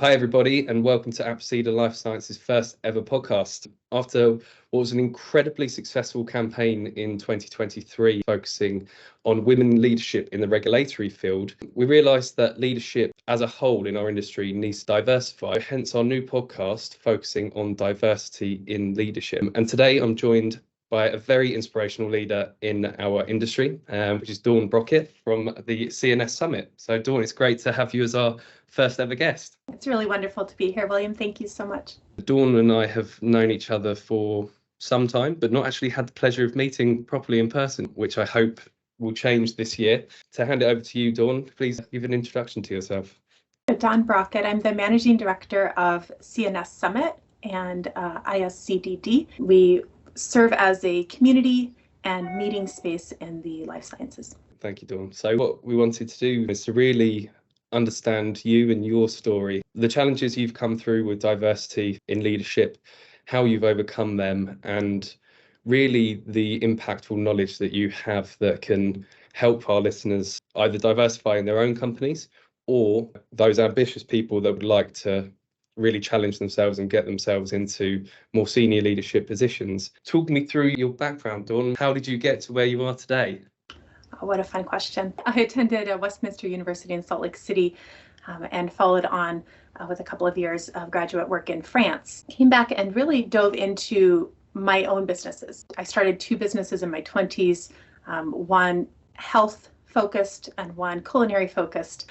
Hi, everybody, and welcome to Apsida Life Science's first ever podcast. After what was an incredibly successful campaign in 2023, focusing on women leadership in the regulatory field, we realised that leadership as a whole in our industry needs to diversify, hence our new podcast focusing on diversity in leadership. And today I'm joined by a very inspirational leader in our industry, which is Dawn Brockett from the CNS Summit. So Dawn, it's great to have you as our first ever guest. It's really wonderful to be here, William. Thank you so much. Dawn and I have known each other for some time, but not actually had the pleasure of meeting properly in person, which I hope will change this year. To hand it over to you, Dawn, please give an introduction to yourself. Dawn Brockett. I'm the Managing Director of CNS Summit and ISCDD. We serve as a community and meeting space in the life sciences. Thank you, Dawn. So what we wanted to do is to really understand you and your story, the challenges you've come through with diversity in leadership, how you've overcome them, and really the impactful knowledge that you have that can help our listeners either diversify in their own companies or those ambitious people that would like to really challenge themselves and get themselves into more senior leadership positions. Talk me through your background, Dawn. How did you get to where you are today? Oh, what a fun question. I attended Westminster University in Salt Lake City and followed on with a couple of years of graduate work in France. Came back and really dove into my own businesses. I started two businesses in my 20s, one health focused and one culinary focused.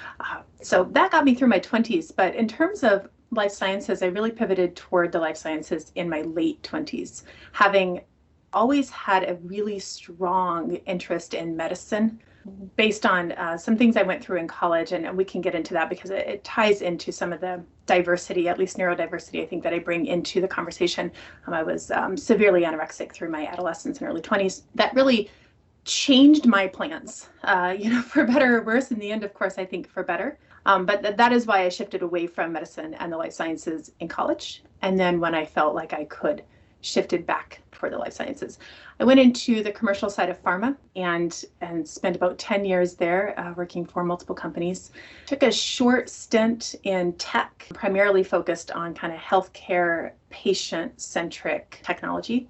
So that got me through my 20s. But in terms of life sciences, I really pivoted toward the life sciences in my late 20s, having always had a really strong interest in medicine based on some things I went through in college, and we can get into that because it ties into some of the diversity, at least neurodiversity, I think that I bring into the conversation. I was severely anorexic through my adolescence and early 20s. That really changed my plans, for better or worse. In the end, of course, I think for better. But that is why I shifted away from medicine and the life sciences in college. And then when I felt like I could, shifted back for the life sciences. I went into the commercial side of pharma and spent about 10 years there working for multiple companies. Took a short stint in tech, primarily focused on kind of healthcare, patient-centric technology,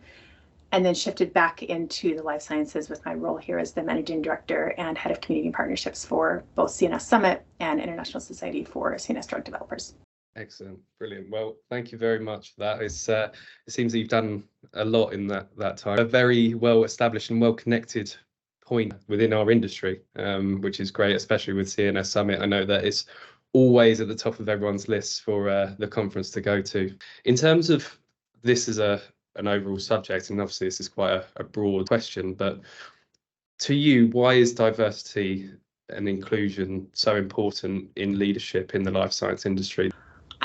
and then shifted back into the life sciences with my role here as the managing director and head of community partnerships for both CNS Summit and International Society for CNS Drug Developers. Excellent, brilliant. Well, thank you very much for that. It seems that you've done a lot in that time. A very well established and well connected point within our industry, which is great, especially with CNS Summit. I know that it's always at the top of everyone's list for the conference to go to. In terms of this as an overall subject, and obviously this is quite a broad question, but to you, why is diversity and inclusion so important in leadership in the life science industry?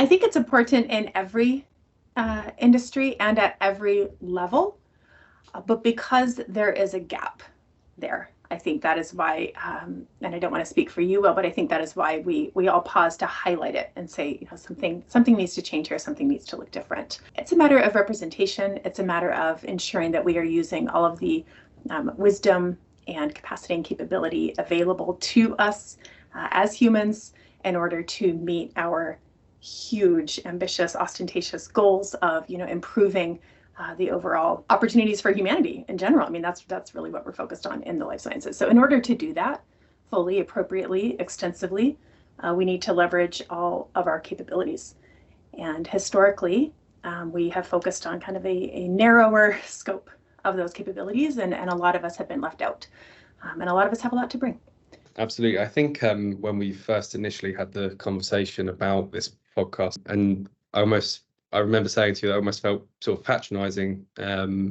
I think it's important in every industry and at every level, but because there is a gap there, I think that is why, and I don't want to speak for you, Will, but I think that is why we all pause to highlight it and say, something needs to change here, something needs to look different. It's a matter of representation. It's a matter of ensuring that we are using all of the wisdom and capacity and capability available to us as humans in order to meet our huge, ambitious, ostentatious goals of, improving the overall opportunities for humanity in general. I mean, that's really what we're focused on in the life sciences. So in order to do that fully, appropriately, extensively, we need to leverage all of our capabilities. And historically, we have focused on kind of a narrower scope of those capabilities, and a lot of us have been left out. And a lot of us have a lot to bring. Absolutely. I think when we first initially had the conversation about this podcast, and I remember saying to you that I almost felt sort of patronizing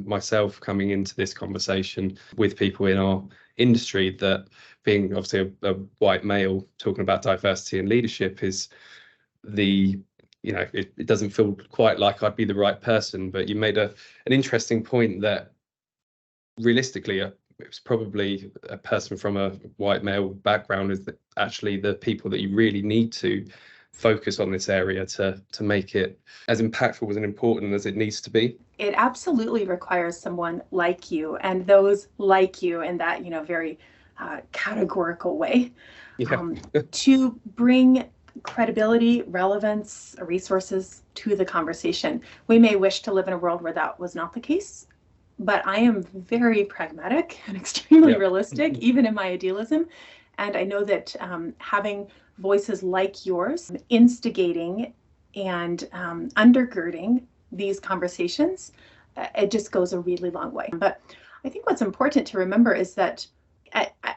myself coming into this conversation with people in our industry, that being obviously a white male talking about diversity and leadership is it doesn't feel quite like I'd be the right person. But you made an interesting point that realistically it was probably a person from a white male background is actually the people that you really need to focus on this area to make it as impactful and important as it needs to be. It absolutely requires someone like you and those like you in that, very categorical way, to bring credibility, relevance, resources to the conversation. We may wish to live in a world where that was not the case, but I am very pragmatic and extremely realistic, even in my idealism. And I know that having voices like yours instigating and undergirding these conversations, it just goes a really long way. But I think what's important to remember is that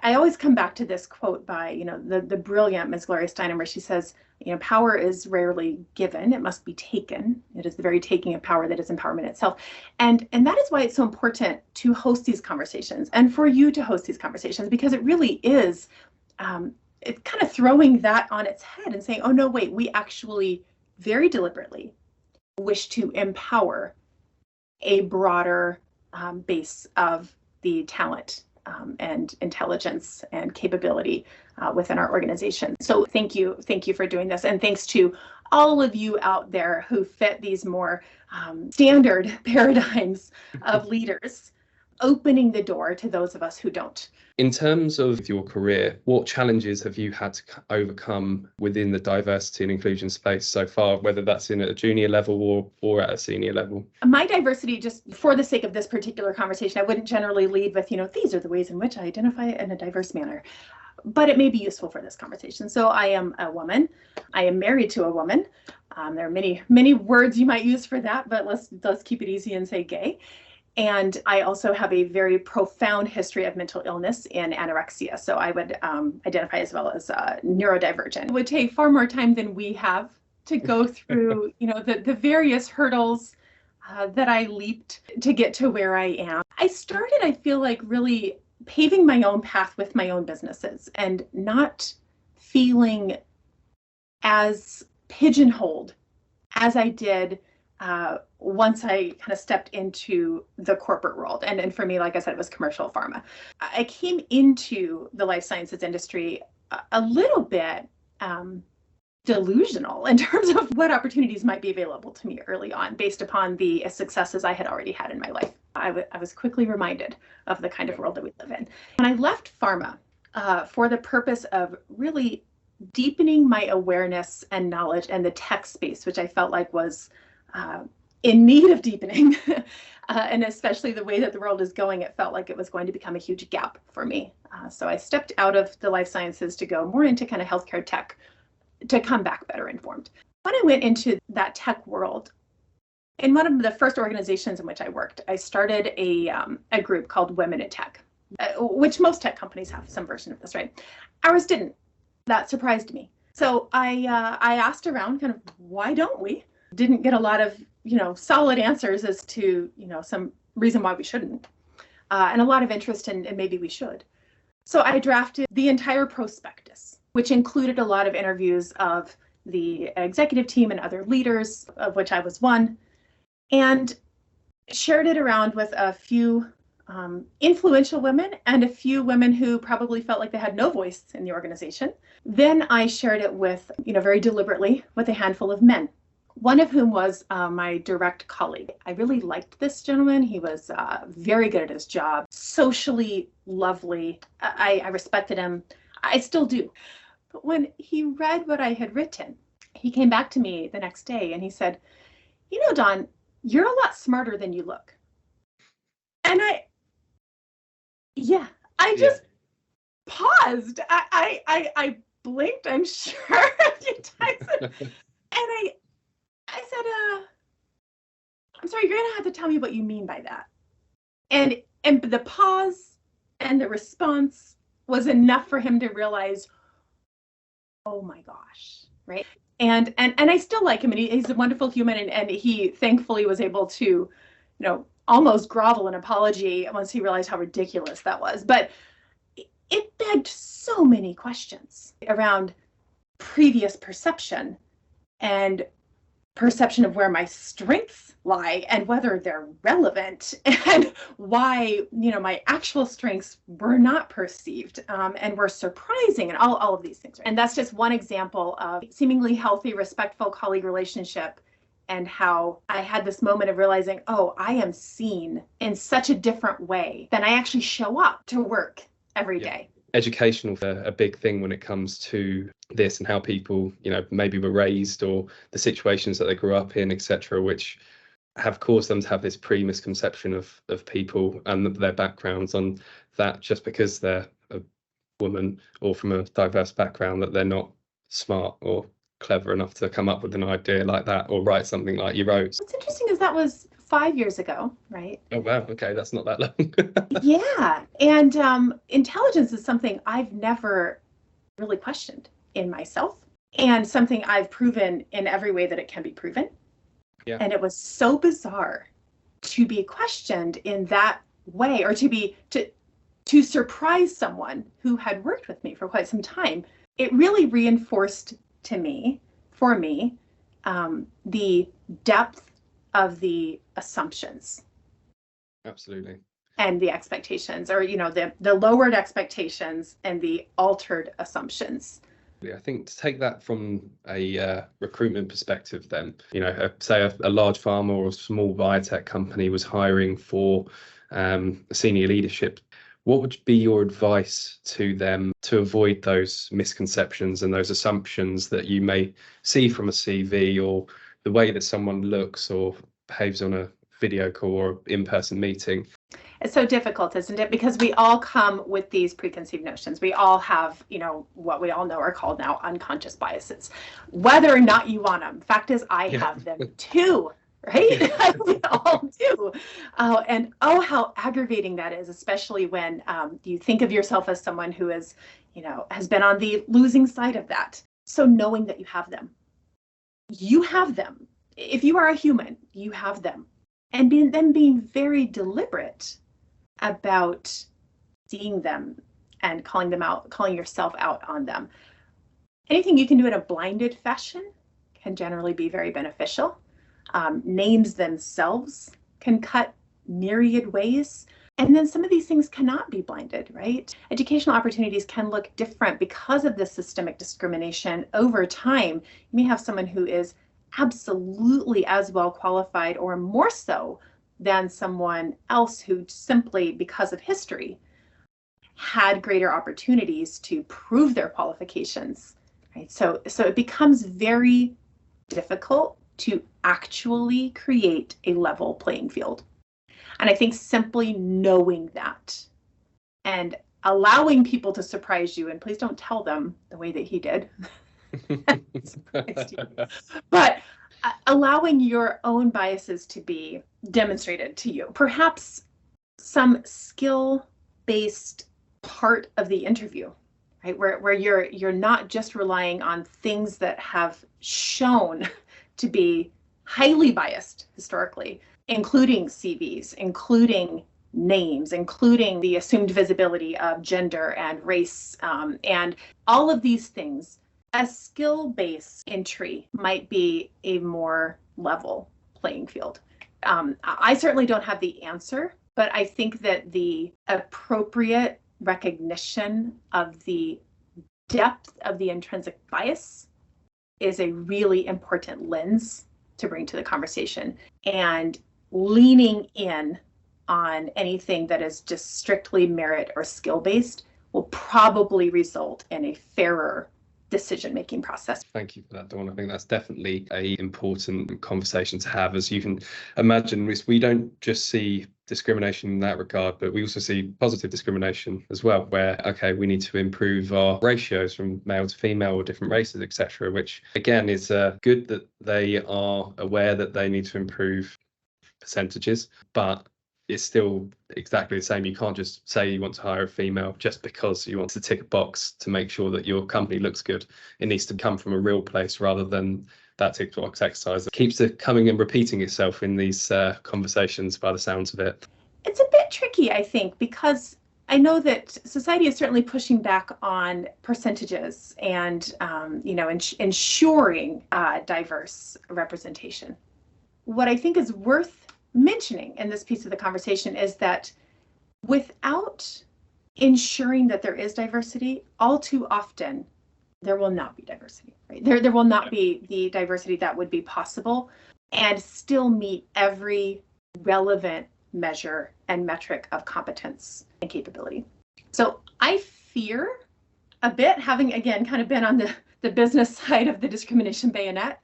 I always come back to this quote by, the brilliant Ms. Gloria Steinem, where she says, power is rarely given, it must be taken. It is the very taking of power that is empowerment itself. And that is why it's so important to host these conversations and for you to host these conversations, because it really is, it's kind of throwing that on its head and saying, oh no, wait, we actually very deliberately wish to empower a broader base of the talent and intelligence and capability within our organization. So thank you for doing this, and thanks to all of you out there who fit these more standard paradigms of leaders, opening the door to those of us who don't. In terms of your career, what challenges have you had to overcome within the diversity and inclusion space so far, whether that's in at a junior level or at a senior level? My diversity, just for the sake of this particular conversation, I wouldn't generally lead with, these are the ways in which I identify in a diverse manner, but it may be useful for this conversation. So I am a woman. I am married to a woman. There are many words you might use for that, but let's keep it easy and say gay. And I also have a very profound history of mental illness and anorexia. So I would identify as well as neurodivergent. It would take far more time than we have to go through, the various hurdles that I leaped to get to where I am. I started, I feel like, really paving my own path with my own businesses and not feeling as pigeonholed as I did once I kind of stepped into the corporate world. And for me, like I said, it was commercial pharma. I came into the life sciences industry a little bit delusional in terms of what opportunities might be available to me early on based upon the successes I had already had in my life. I was quickly reminded of the kind of world that we live in. And I left pharma for the purpose of really deepening my awareness and knowledge in the tech space, which I felt like was in need of deepening. And especially the way that the world is going, it felt like it was going to become a huge gap for me. So I stepped out of the life sciences to go more into kind of healthcare tech to come back better informed. When I went into that tech world, in one of the first organizations in which I worked, I started a group called Women in Tech, which most tech companies have some version of this, right? Ours didn't. That surprised me. So I asked around kind of, why don't we? Didn't get a lot of, solid answers as to, some reason why we shouldn't, and a lot of interest in maybe we should. So I drafted the entire prospectus, which included a lot of interviews of the executive team and other leaders, of which I was one, and shared it around with a few influential women and a few women who probably felt like they had no voice in the organization. Then I shared it with, very deliberately with a handful of men, one of whom was my direct colleague. I really liked this gentleman. He was very good at his job, socially lovely. I respected him. I still do. But when he read what I had written, he came back to me the next day and he said, Dawn, you're a lot smarter than you look. And I just paused. I blinked, I'm sure, a few times. And I said, I'm sorry, you're gonna have to tell me what you mean by that. And the pause and the response was enough for him to realize, oh my gosh, right? And I still like him, and he's a wonderful human, and he thankfully was able to, almost grovel an apology once he realized how ridiculous that was. But it begged so many questions around previous perception and perception of where my strengths lie and whether they're relevant, and why my actual strengths were not perceived and were surprising, and all of these things. And that's just one example of seemingly healthy, respectful colleague relationship, and how I had this moment of realizing, oh, I am seen in such a different way than I actually show up to work every day. educational a big thing when it comes to this, and how people, maybe were raised, or the situations that they grew up in, etc., which have caused them to have this misconception of people and their backgrounds, on that just because they're a woman or from a diverse background, that they're not smart or clever enough to come up with an idea like that or write something like you wrote. What's interesting is that was 5 years ago, right? Oh, wow. Okay, that's not that long. Yeah. And intelligence is something I've never really questioned in myself, and something I've proven in every way that it can be proven. Yeah. And it was so bizarre to be questioned in that way, or to surprise someone who had worked with me for quite some time. It really reinforced for me, the depth of the assumptions. Absolutely. And the expectations, or the lowered expectations and the altered assumptions. I think to take that from a recruitment perspective, then, say a large pharma or a small biotech company was hiring for senior leadership, what would be your advice to them to avoid those misconceptions and those assumptions that you may see from a CV, or the way that someone looks or behaves on a video call or in-person meeting? It's so difficult, isn't it? Because we all come with these preconceived notions. We all have, what we all know are called now unconscious biases, whether or not you want them. Fact is, I have them too, right? We all do. And how aggravating that is, especially when you think of yourself as someone who is, has been on the losing side of that. So knowing that you have them. If you are a human, you have them. And being very deliberate about seeing them and calling them out, calling yourself out on them. Anything you can do in a blinded fashion can generally be very beneficial. Names themselves can cut myriad ways. And then some of these things cannot be blinded, right? Educational opportunities can look different because of the systemic discrimination over time. You may have someone who is absolutely as well qualified or more so than someone else who simply, because of history, had greater opportunities to prove their qualifications, right? So it becomes very difficult to actually create a level playing field. And I think simply knowing that and allowing people to surprise you, and please don't tell them the way that he did, but allowing your own biases to be demonstrated to you. Perhaps some skill-based part of the interview, right? Where you're not just relying on things that have shown to be highly biased historically, including CVs, including names, including the assumed visibility of gender and race, and all of these things. A skill-based entry might be a more level playing field. I certainly don't have the answer, but I think that the appropriate recognition of the depth of the intrinsic bias is a really important lens to bring to the conversation. And leaning in on anything that is just strictly merit or skill-based will probably result in a fairer decision-making process. Thank you for that, Dawn. I think that's definitely an important conversation to have. As you can imagine, we don't just see discrimination in that regard, but we also see positive discrimination as well, where, okay, we need to improve our ratios from male to female or different races, etc., which again is good that they are aware that they need to improve percentages, but it's still exactly the same. You can't just say you want to hire a female just because you want to tick a box to make sure that your company looks good. It needs to come from a real place rather than that tick box exercise that keeps coming and repeating itself in these conversations by the sounds of it. It's a bit tricky, I think, because I know that society is certainly pushing back on percentages and ensuring diverse representation. What I think is worth mentioning in this piece of the conversation is that without ensuring that there is diversity, all too often there will not be diversity, right? There will not be the diversity that would be possible and still meet every relevant measure and metric of competence and capability. So I fear a bit, having, again, kind of been on the business side of the discrimination bayonet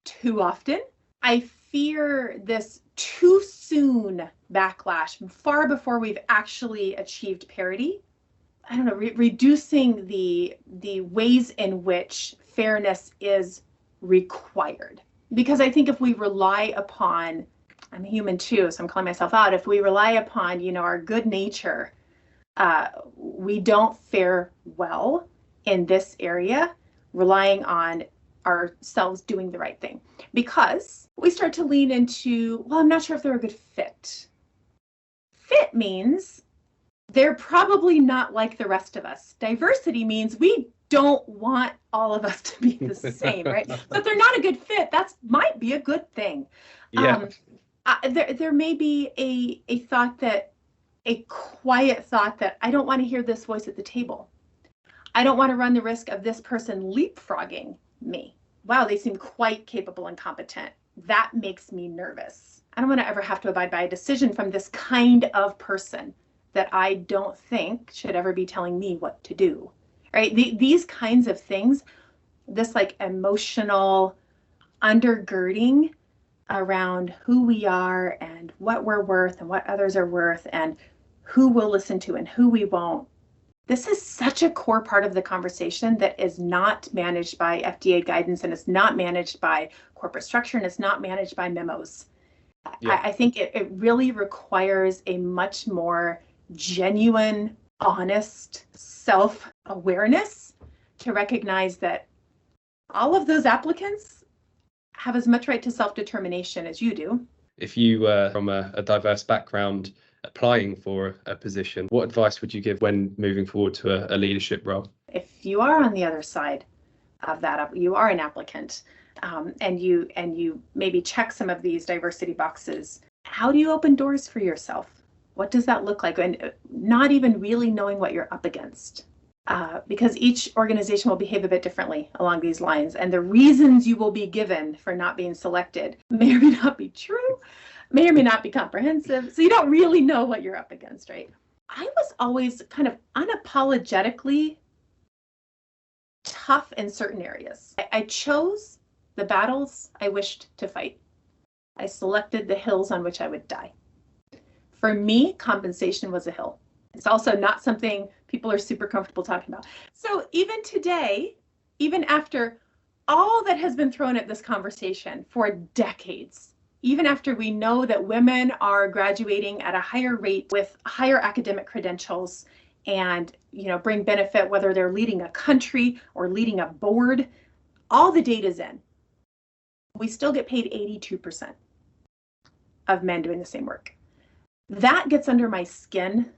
too often. I fear this too soon backlash, far before we've actually achieved parity. I don't know, reducing the ways in which fairness is required. Because I think if we rely upon, I'm human too, so I'm calling myself out, if we rely upon, our good nature, we don't fare well in this area, relying on ourselves doing the right thing, because we start to lean into, well, I'm not sure if they're a good fit. Fit means they're probably not like the rest of us. Diversity means we don't want all of us to be the same, right? So if they're not a good fit, that might be a good thing. Yeah. There may be a thought that, a quiet thought that I don't want to hear this voice at the table. I don't want to run the risk of this person leapfrogging me. Wow, they seem quite capable and competent. That makes me nervous. I don't want to ever have to abide by a decision from this kind of person that I don't think should ever be telling me what to do, right? These kinds of things, this like emotional undergirding around who we are and what we're worth and what others are worth and who we'll listen to and who we won't. This is such a core part of the conversation that is not managed by FDA guidance, and it's not managed by corporate structure, and it's not managed by memos. Yeah. I think it really requires a much more genuine, honest self-awareness to recognize that all of those applicants have as much right to self-determination as you do. If you were from a diverse background applying for a position, what advice would you give when moving forward to a leadership role? If you are on the other side of that, you are an applicant, and you maybe check some of these diversity boxes, how do you open doors for yourself? What does that look like? And not even really knowing what you're up against, because each organization will behave a bit differently along these lines, and the reasons you will be given for not being selected may or may not be true, may or may not be comprehensive, so you don't really know what you're up against, right? I was always kind of unapologetically tough in certain areas. I chose the battles I wished to fight. I selected the hills on which I would die. For me, compensation was a hill. It's also not something people are super comfortable talking about. So even today, even after all that has been thrown at this conversation for decades, even after we know that women are graduating at a higher rate with higher academic credentials and bring benefit, whether they're leading a country or leading a board, all the data's in. We still get paid 82% of men doing the same work. That gets under my skin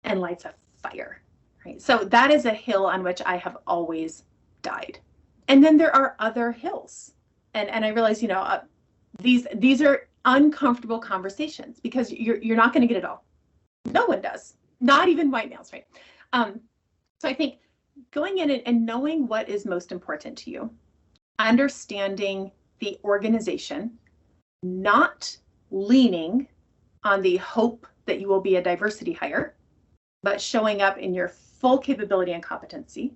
and lights a fire, right? So that is a hill on which I have always died. And then there are other hills. And I realize, these are uncomfortable conversations because you're not going to get it all. No one does, not even white males, right? So I think going in and knowing what is most important to you, understanding the organization, not leaning on the hope that you will be a diversity hire, but showing up in your full capability and competency.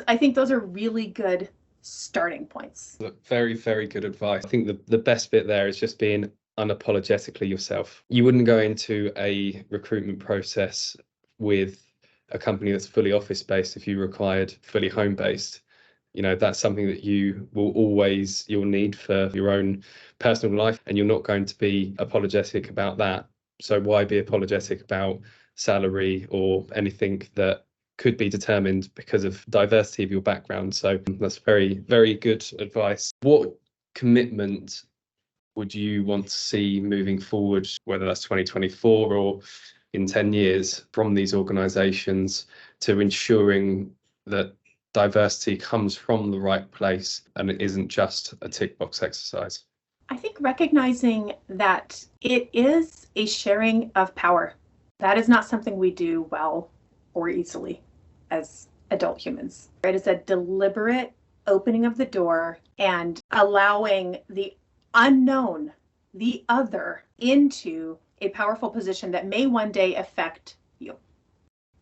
I think those are really good starting points. Very, very good advice. I think the best bit there is just being unapologetically yourself. You wouldn't go into a recruitment process with a company that's fully office-based if you required fully home-based. That's something that you'll need for your own personal life, and you're not going to be apologetic about that. So why be apologetic about salary or anything that could be determined because of diversity of your background? So that's very, very good advice. What commitment would you want to see moving forward, whether that's 2024 or in 10 years, from these organizations to ensuring that diversity comes from the right place and it isn't just a tick box exercise? I think recognizing that it is a sharing of power. That is not something we do well or easily as adult humans. It is a deliberate opening of the door and allowing the unknown, the other, into a powerful position that may one day affect you.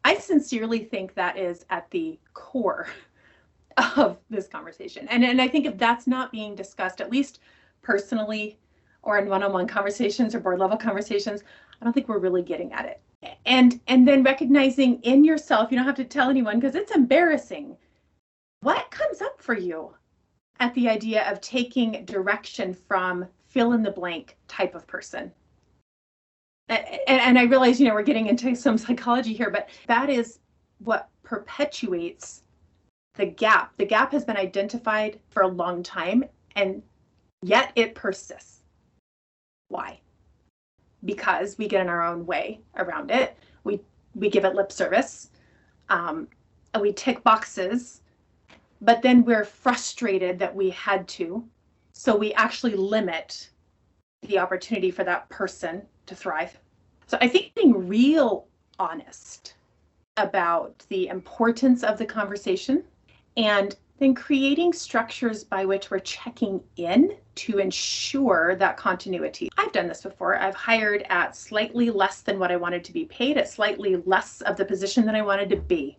I sincerely think that is at the core of this conversation. And I think if that's not being discussed, at least personally or in one-on-one conversations or board level conversations, I don't think we're really getting at it. And then recognizing in yourself, you don't have to tell anyone because it's embarrassing. What comes up for you at the idea of taking direction from fill in the blank type of person? And I realize, we're getting into some psychology here, but that is what perpetuates the gap. The gap has been identified for a long time, and yet it persists. Why? Because we get in our own way around it. We give it lip service, and we tick boxes, but then we're frustrated that we had to. So we actually limit the opportunity for that person to thrive. So I think being real honest about the importance of the conversation, and then creating structures by which we're checking in to ensure that continuity. I've done this before. I've hired at slightly less than what I wanted to be paid, at slightly less of the position than I wanted to be,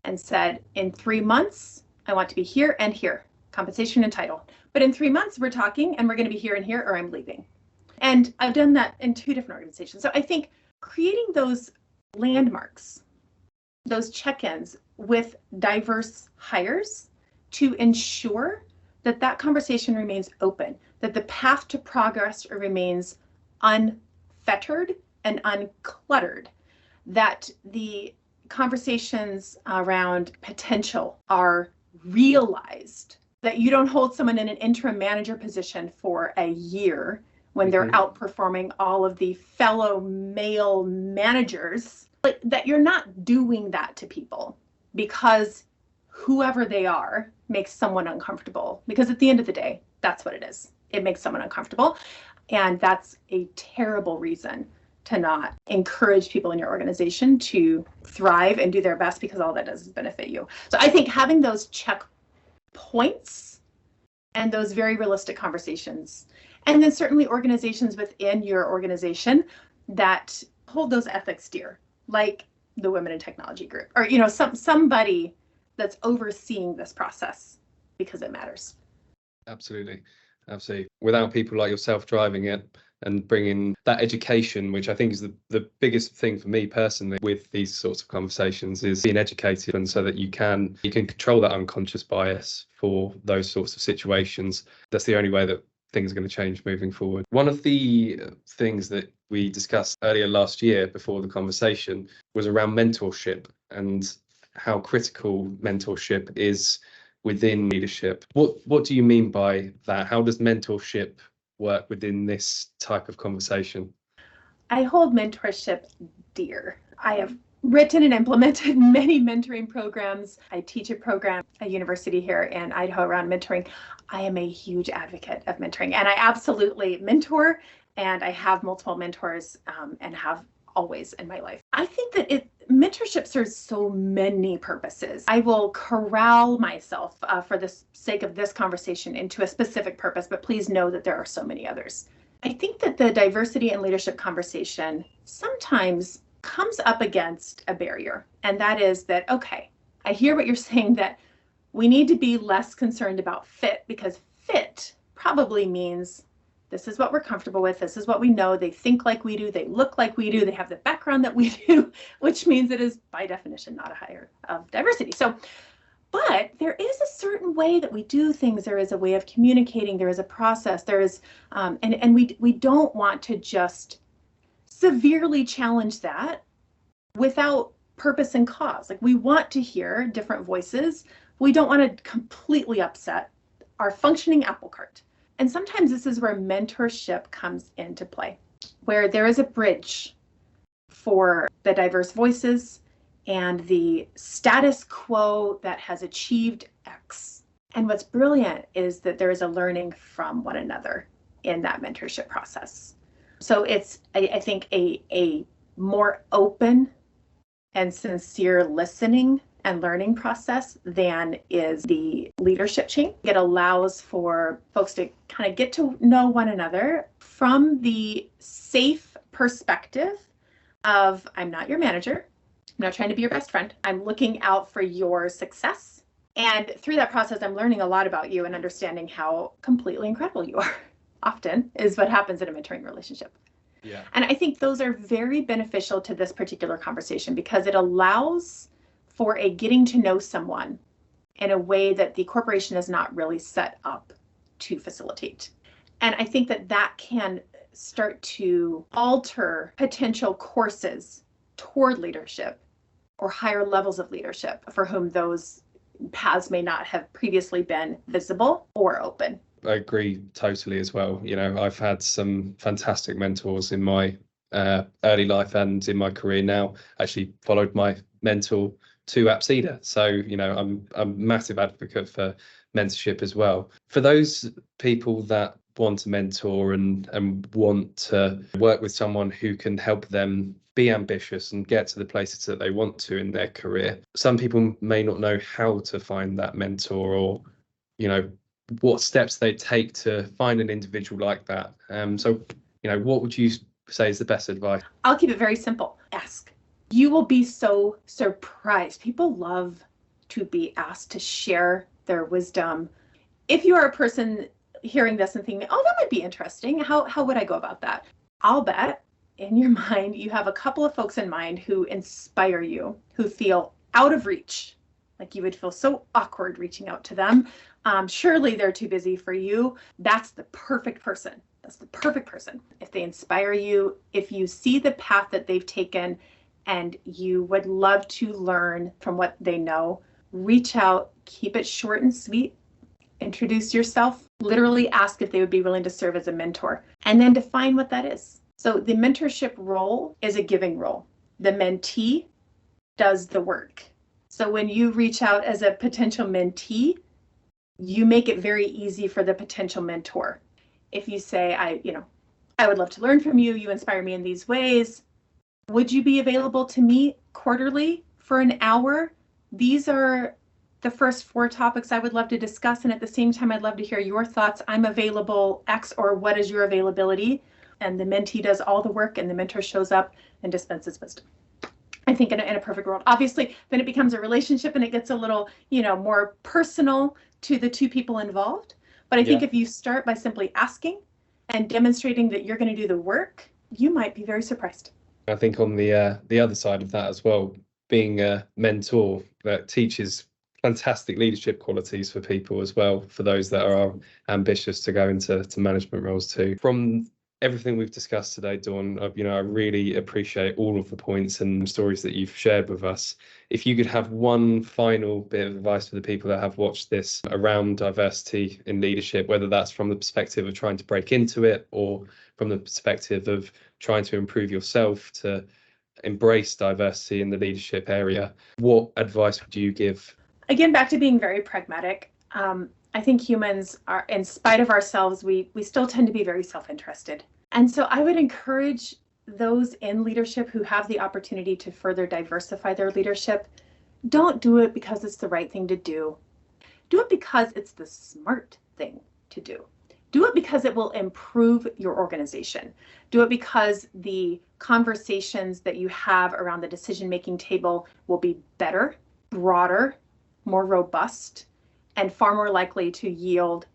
and said, in 3 months, I want to be here and here, compensation and title. But in 3 months, we're talking and we're going to be here and here, or I'm leaving. And I've done that in 2 different organizations. So I think creating those landmarks, those check-ins with diverse hires to ensure that that conversation remains open, that the path to progress remains unfettered and uncluttered, that the conversations around potential are realized, that you don't hold someone in an interim manager position for a year when they're outperforming all of the fellow male managers, like that you're not doing that to people because whoever they are makes someone uncomfortable. Because at the end of the day, that's what it is. It makes someone uncomfortable. And that's a terrible reason to not encourage people in your organization to thrive and do their best, because all that does is benefit you. So I think having those check points and those very realistic conversations, and then certainly organizations within your organization that hold those ethics dear, like the Women in Technology group, or somebody that's overseeing this process, because it matters. Absolutely. Without people like yourself driving it and bringing that education, which I think is the biggest thing for me personally with these sorts of conversations, is being educated, and so that you can control that unconscious bias for those sorts of situations. That's the only way that things are going to change moving forward. One of the things that we discussed earlier last year before the conversation was around mentorship and how critical mentorship is within leadership. What do you mean by that? How does mentorship work within this type of conversation? I hold mentorship dear. I have written and implemented many mentoring programs. I teach a program at a university here in Idaho around mentoring. I am a huge advocate of mentoring, and I absolutely mentor, and I have multiple mentors and have always in my life. I think that mentorship serves so many purposes. I will corral myself for the sake of this conversation into a specific purpose, but please know that there are so many others. I think that the diversity and leadership conversation sometimes comes up against a barrier, and that is that, okay, I hear what you're saying, that we need to be less concerned about fit, because fit probably means this is what we're comfortable with, this is what we know, they think like we do, they look like we do, they have the background that we do, which means it is by definition not a hire of diversity. So, but there is a certain way that we do things, there is a way of communicating, there is a process, there is, and we don't want to just severely challenge that without purpose and cause. Like, we want to hear different voices. We don't want to completely upset our functioning apple cart. And sometimes this is where mentorship comes into play, where there is a bridge for the diverse voices and the status quo that has achieved X. And what's brilliant is that there is a learning from one another in that mentorship process. So it's, I think, a more open and sincere listening and learning process than is the leadership chain. It allows for folks to kind of get to know one another from the safe perspective of, I'm not your manager, I'm not trying to be your best friend. I'm looking out for your success. And through that process, I'm learning a lot about you and understanding how completely incredible you are. Often is what happens in a mentoring relationship. Yeah. And I think those are very beneficial to this particular conversation because it allows for a getting to know someone in a way that the corporation is not really set up to facilitate. And I think that that can start to alter potential courses toward leadership or higher levels of leadership for whom those paths may not have previously been visible or open. I agree totally as well. You know, I've had some fantastic mentors in my early life and in my career now. Actually followed my mentor to Apsida. So, you know, I'm a massive advocate for mentorship as well. For those people that want to mentor and want to work with someone who can help them be ambitious and get to the places that they want to in their career, some people may not know how to find that mentor or, you know, what steps they take to find an individual like that. So, you know, what would you say is the best advice? I'll keep it very simple. Ask. You will be so surprised. People love to be asked to share their wisdom. If you are a person hearing this and thinking, oh, that might be interesting, how would I go about that? I'll bet in your mind you have a couple of folks in mind who inspire you, who feel out of reach. Like you would feel so awkward reaching out to them. Surely they're too busy for you. That's the perfect person. That's the perfect person. If they inspire you, if you see the path that they've taken and you would love to learn from what they know, reach out, keep it short and sweet, introduce yourself, literally ask if they would be willing to serve as a mentor, and then define what that is. So the mentorship role is a giving role. The mentee does the work. So when you reach out as a potential mentee, you make it very easy for the potential mentor. If you say, I would love to learn from you, you inspire me in these ways, would you be available to meet quarterly for an hour? These are the first 4 topics I would love to discuss, and at the same time, I'd love to hear your thoughts. I'm available X, or what is your availability? And the mentee does all the work and the mentor shows up and dispenses wisdom. I think in a perfect world. Obviously, then it becomes a relationship and it gets a little, more personal to the 2 people involved. But I think if you start by simply asking and demonstrating that you're going to do the work, you might be very surprised. I think on the other side of that as well, being a mentor that teaches fantastic leadership qualities for people as well, for those that are ambitious to go into management roles too. From everything we've discussed today, Dawn, I really appreciate all of the points and stories that you've shared with us. If you could have one final bit of advice for the people that have watched this around diversity in leadership, whether that's from the perspective of trying to break into it or from the perspective of trying to improve yourself to embrace diversity in the leadership area, what advice would you give? Again, back to being very pragmatic. I think humans are, in spite of ourselves, we still tend to be very self-interested. And so I would encourage those in leadership who have the opportunity to further diversify their leadership, don't do it because it's the right thing to do. Do it because it's the smart thing to do. Do it because it will improve your organization. Do it because the conversations that you have around the decision-making table will be better, broader, more robust, and far more likely to yield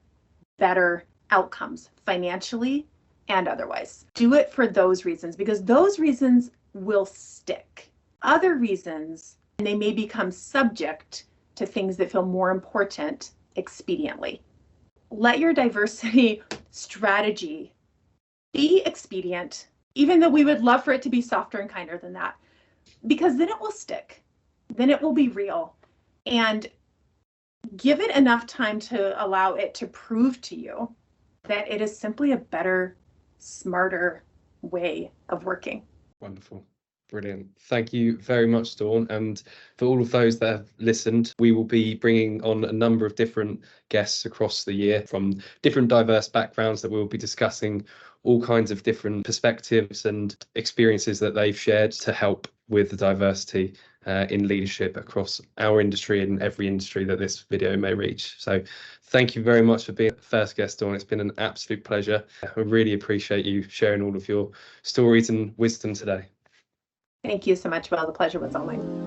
better outcomes financially and otherwise. Do it for those reasons, because those reasons will stick. Other reasons, they may become subject to things that feel more important expediently. Let your diversity strategy be expedient, even though we would love for it to be softer and kinder than that, because then it will stick. Then it will be real. And give it enough time to allow it to prove to you that it is simply a better, smarter way of working. Wonderful. Brilliant. Thank you very much, Dawn. And for all of those that have listened, we will be bringing on a number of different guests across the year from different diverse backgrounds that we'll be discussing all kinds of different perspectives and experiences that they've shared to help with the diversity in leadership across our industry and every industry that this video may reach. So thank you very much for being the first guest, Dawn. It's been an absolute pleasure. I really appreciate you sharing all of your stories and wisdom today. Thank you so much, Will. The pleasure was all mine.